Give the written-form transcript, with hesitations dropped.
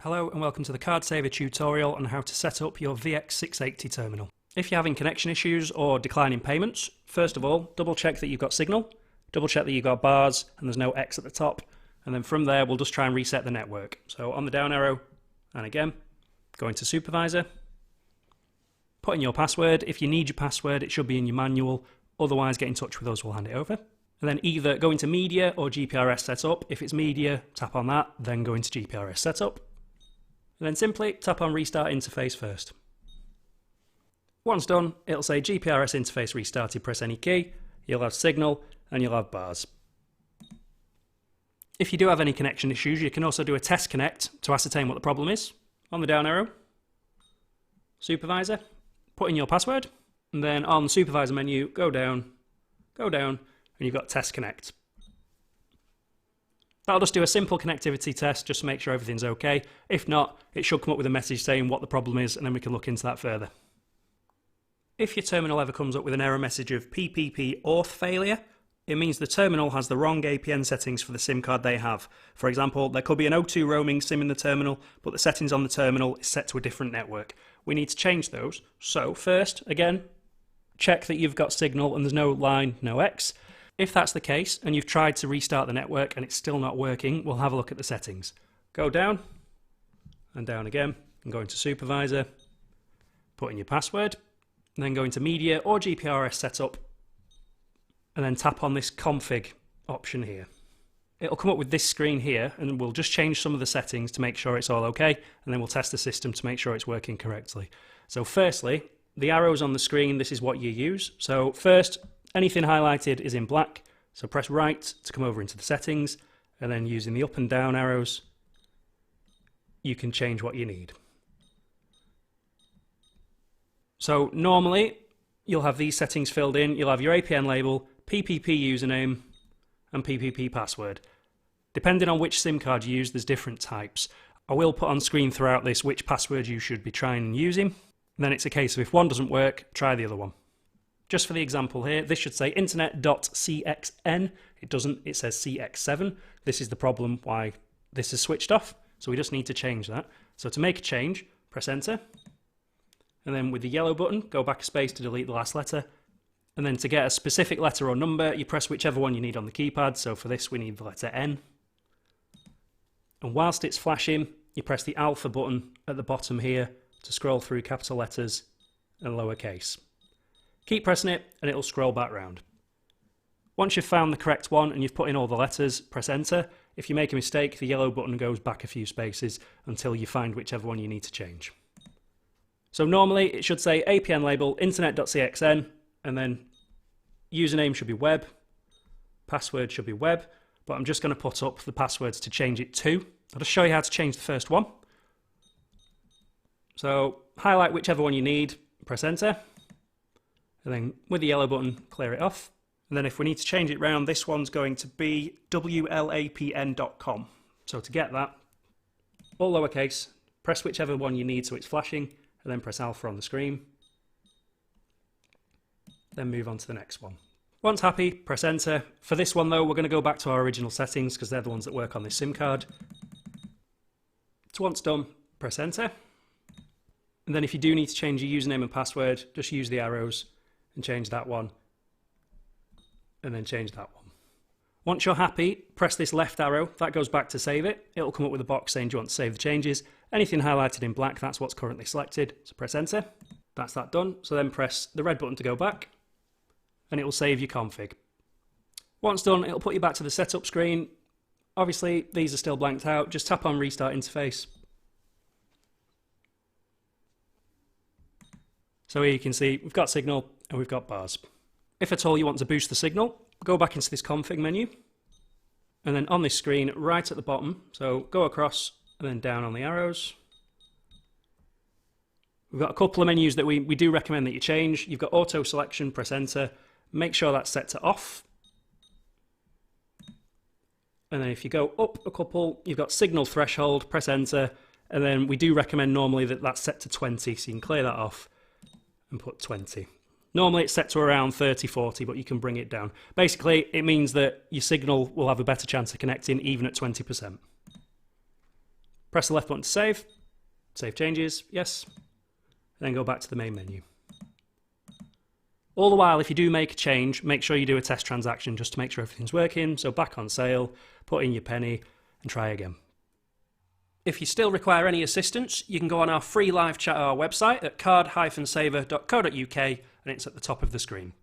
Hello and welcome to the Card Saver tutorial on how to set up your VX680 terminal. If you're having connection issues or declining payments, first of all, double check that you've got signal, double check that you've got bars and there's no X at the top, and then from there we'll just try and reset the network. So on the down arrow, and again, go into supervisor, put in your password. If you need your password, it should be in your manual, otherwise get in touch with us, we'll hand it over. And then either go into media or GPRS setup. If it's media, tap on that, then go into GPRS setup. And then simply tap on Restart Interface first. Once done, it'll say GPRS interface restarted, press any key, you'll have signal and you'll have bars. If you do have any connection issues, you can also do a test connect to ascertain what the problem is. On the down arrow, supervisor, put in your password, and then on the supervisor menu, go down, and you've got test connect. That'll just do a simple connectivity test just to make sure everything's okay. If not, it should come up with a message saying what the problem is, and then we can look into that further. If your terminal ever comes up with an error message of PPP auth failure, it means the terminal has the wrong APN settings for the SIM card they have. For example, there could be an O2 roaming SIM in the terminal, but the settings on the terminal is set to a different network. We need to change those. So first, again, check that you've got signal and there's no line, no X. If that's the case, and you've tried to restart the network and it's still not working, we'll have a look at the settings. Go down, and down again, and go into Supervisor, put in your password, and then go into Media or GPRS Setup, and then tap on this Config option here. It'll come up with this screen here, and we'll just change some of the settings to make sure it's all okay, and then we'll test the system to make sure it's working correctly. So firstly, the arrows on the screen, this is what you use. So first, anything highlighted is in black, so press right to come over into the settings, and then using the up and down arrows, you can change what you need. So normally, you'll have these settings filled in. You'll have your APN label, PPP username, and PPP password. Depending on which SIM card you use, there's different types. I will put on screen throughout this which password you should be trying and using. And then it's a case of if one doesn't work, try the other one. Just for the example here, this should say internet.cxn. It doesn't, it says CX7. This is the problem why this is switched off. So we just need to change that. So to make a change, press enter. And then with the yellow button, go back a space to delete the last letter. And then to get a specific letter or number, you press whichever one you need on the keypad. So for this, we need the letter N. And whilst it's flashing, you press the alpha button at the bottom here to scroll through capital letters and lowercase. Keep pressing it and it'll scroll back round. Once you've found the correct one and you've put in all the letters, press enter. If you make a mistake, the yellow button goes back a few spaces until you find whichever one you need to change. So normally it should say APN label internet.cxn, and then username should be web, password should be web, but I'm just going to put up the passwords to change it to. I'll just show you how to change the first one. So highlight whichever one you need, press enter. And then with the yellow button, clear it off. And then if we need to change it round, this one's going to be wlapn.com. So to get that, all lowercase, press whichever one you need so it's flashing, and then press alpha on the screen. Then move on to the next one. Once happy, press enter. For this one though, we're going to go back to our original settings because they're the ones that work on this SIM card. So once done, press enter. And then if you do need to change your username and password, just use the arrows and change that one, and then change that one. Once you're happy, press this left arrow. That goes back to save it. It'll come up with a box saying, do you want to save the changes? Anything highlighted in black, that's what's currently selected. So press enter. That's that done. So then press the red button to go back, and it will save your config. Once done, it'll put you back to the setup screen. Obviously, these are still blanked out. Just tap on Restart Interface. So here you can see we've got signal and we've got bars. If at all you want to boost the signal, go back into this config menu, and then on this screen right at the bottom, so go across and then down on the arrows. We've got a couple of menus that we do recommend that you change. You've got auto selection, press enter, make sure that's set to off. And then if you go up a couple, you've got signal threshold, press enter, and then we do recommend normally that that's set to 20, so you can clear that off and put 20. Normally it's set to around 30, 40, but you can bring it down. Basically, it means that your signal will have a better chance of connecting even at 20%. Press the left button to save. Save changes, yes. And then go back to the main menu. All the while, if you do make a change, make sure you do a test transaction just to make sure everything's working. So back on sale, put in your penny, and try again. If you still require any assistance, you can go on our free live chat at our website at card-saver.co.uk, and it's at the top of the screen.